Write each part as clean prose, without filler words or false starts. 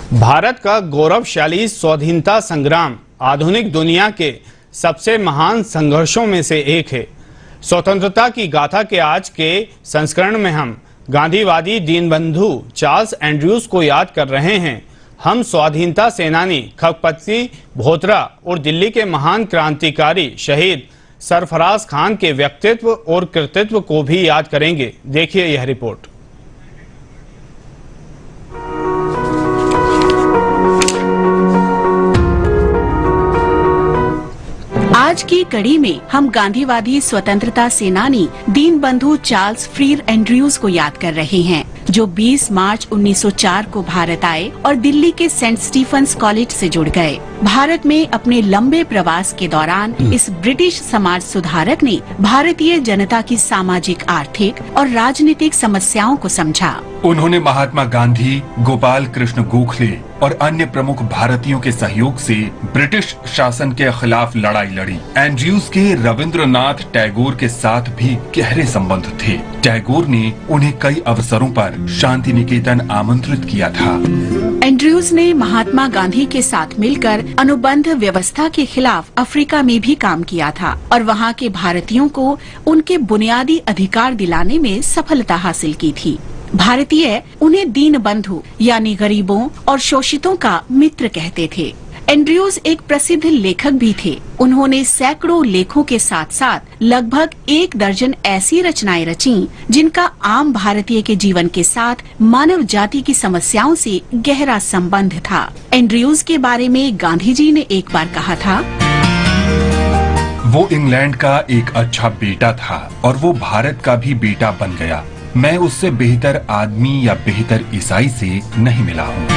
भारत का गौरवशाली स्वाधीनता संग्राम आधुनिक दुनिया के सबसे महान संघर्षों में से एक है। स्वतंत्रता की गाथा के आज के संस्करण में हम गांधीवादी दीनबंधु चार्ल्स एंड्रयूज को याद कर रहे हैं। हम स्वाधीनता सेनानी खगपति बोहरा और दिल्ली के महान क्रांतिकारी शहीद सरफराज खान के व्यक्तित्व और कृतित्व को भी याद करेंगे। देखिए यह रिपोर्ट। आज की कड़ी में हम गांधीवादी स्वतंत्रता सेनानी दीनबंधु चार्ल्स फ्रीर एंड्रयूज को याद कर रहे हैं, जो 20 मार्च 1904 को भारत आए और दिल्ली के सेंट स्टीफेंस कॉलेज से जुड़ गए। भारत में अपने लंबे प्रवास के दौरान इस ब्रिटिश समाज सुधारक ने भारतीय जनता की सामाजिक, आर्थिक और राजनीतिक समस्याओं को समझा। उन्होंने महात्मा गांधी, गोपाल कृष्ण गोखले और अन्य प्रमुख भारतीयों के सहयोग से ब्रिटिश शासन के खिलाफ लड़ाई लड़ी। एंड्रयूज के रविंद्रनाथ टैगोर के साथ भी गहरे संबंध थे। टैगोर ने उन्हें कई अवसरों पर शांति निकेतन आमंत्रित किया था। एंड्रयूज ने महात्मा गांधी के साथ मिलकर अनुबंध व्यवस्था के खिलाफ अफ्रीका में भी काम किया था और वहाँ के भारतीयों को उनके बुनियादी अधिकार दिलाने में सफलता हासिल की थी। भारतीय उन्हें दीनबंधु यानी गरीबों और शोषितों का मित्र कहते थे। एंड्रयूज एक प्रसिद्ध लेखक भी थे। उन्होंने सैकड़ों लेखों के साथ साथ लगभग 1 दर्जन ऐसी रचनाएं रचीं जिनका आम भारतीय के जीवन के साथ मानव जाति की समस्याओं से गहरा संबंध था। एंड्रयूज के बारे में गांधी जी ने एक बार कहा था, वो इंग्लैंड का एक अच्छा बेटा था और वो भारत का भी बेटा बन गया। मैं उससे बेहतर आदमी या बेहतर ईसाई से नहीं मिला हूँ।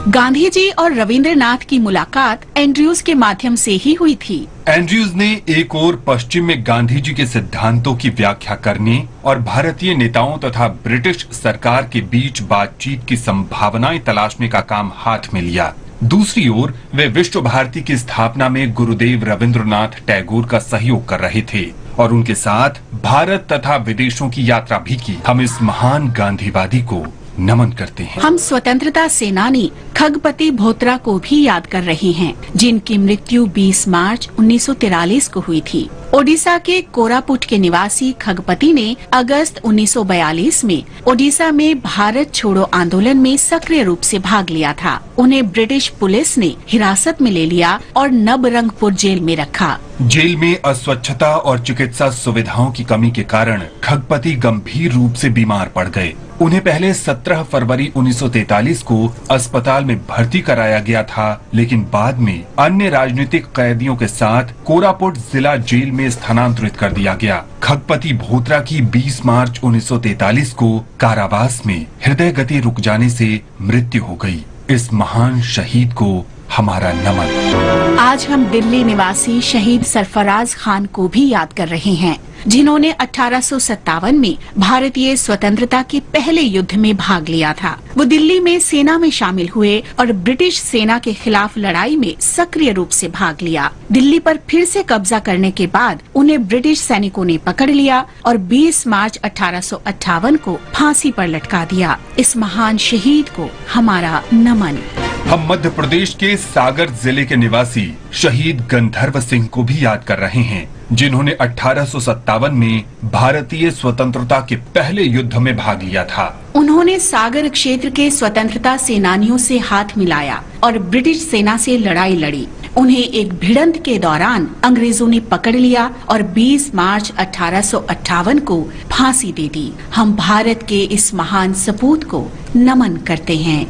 गांधी जी और रविंद्रनाथ की मुलाकात एंड्रयूज के माध्यम से ही हुई थी। एंड्रयूज ने एक ओर पश्चिम में गांधी जी के सिद्धांतों की व्याख्या करने और भारतीय नेताओं तथा ब्रिटिश सरकार के बीच बातचीत की संभावनाएं तलाशने का काम हाथ में लिया। दूसरी ओर वे विश्व भारती की स्थापना में गुरुदेव रविंद्रनाथ टैगोर का सहयोग कर रहे थे और उनके साथ भारत तथा विदेशों की यात्रा भी की। हम इस महान गांधीवादी को नमन करते हैं। हम स्वतंत्रता सेनानी खगपति बोहरा को भी याद कर रहे हैं, जिनकी मृत्यु 20 मार्च 1943 को हुई थी। ओडिशा के कोरापुट के निवासी खगपति ने अगस्त 1942 में ओडिशा में भारत छोड़ो आंदोलन में सक्रिय रूप से भाग लिया था। उन्हें ब्रिटिश पुलिस ने हिरासत में ले लिया और नबरंगपुर जेल में रखा। जेल में अस्वच्छता और चिकित्सा सुविधाओं की कमी के कारण खगपति गंभीर रूप से बीमार पड़ गए। उन्हें पहले 17 फरवरी 1943 को अस्पताल में भर्ती कराया गया था, लेकिन बाद में अन्य राजनीतिक कैदियों के साथ कोरापुट जिला जेल में स्थानांतरित कर दिया गया। खगपति बोहरा की 20 मार्च 1943 को कारावास में हृदय गति रुक जाने से मृत्यु हो गई। इस महान शहीद को हमारा नमन। आज हम दिल्ली निवासी शहीद सरफराज खान को भी याद कर रहे हैं, जिन्होंने 1857 में भारतीय स्वतंत्रता के पहले युद्ध में भाग लिया था। वो दिल्ली में सेना में शामिल हुए और ब्रिटिश सेना के खिलाफ लड़ाई में सक्रिय रूप से भाग लिया। दिल्ली पर फिर से कब्जा करने के बाद उन्हें ब्रिटिश सैनिकों ने पकड़ लिया और 20 मार्च 1858 को फांसी पर लटका दिया। इस महान शहीद को हमारा नमन। हम मध्य प्रदेश के सागर जिले के निवासी शहीद गंधर्व सिंह को भी याद कर रहे हैं, जिन्होंने 1857 में भारतीय स्वतंत्रता के पहले युद्ध में भाग लिया था। उन्होंने सागर क्षेत्र के स्वतंत्रता सेनानियों से हाथ मिलाया और ब्रिटिश सेना से लड़ाई लड़ी। उन्हें एक भिड़ंत के दौरान अंग्रेजों ने पकड़ लिया और 20 मार्च 1858 को फांसी दे दी। हम भारत के इस महान सपूत को नमन करते हैं।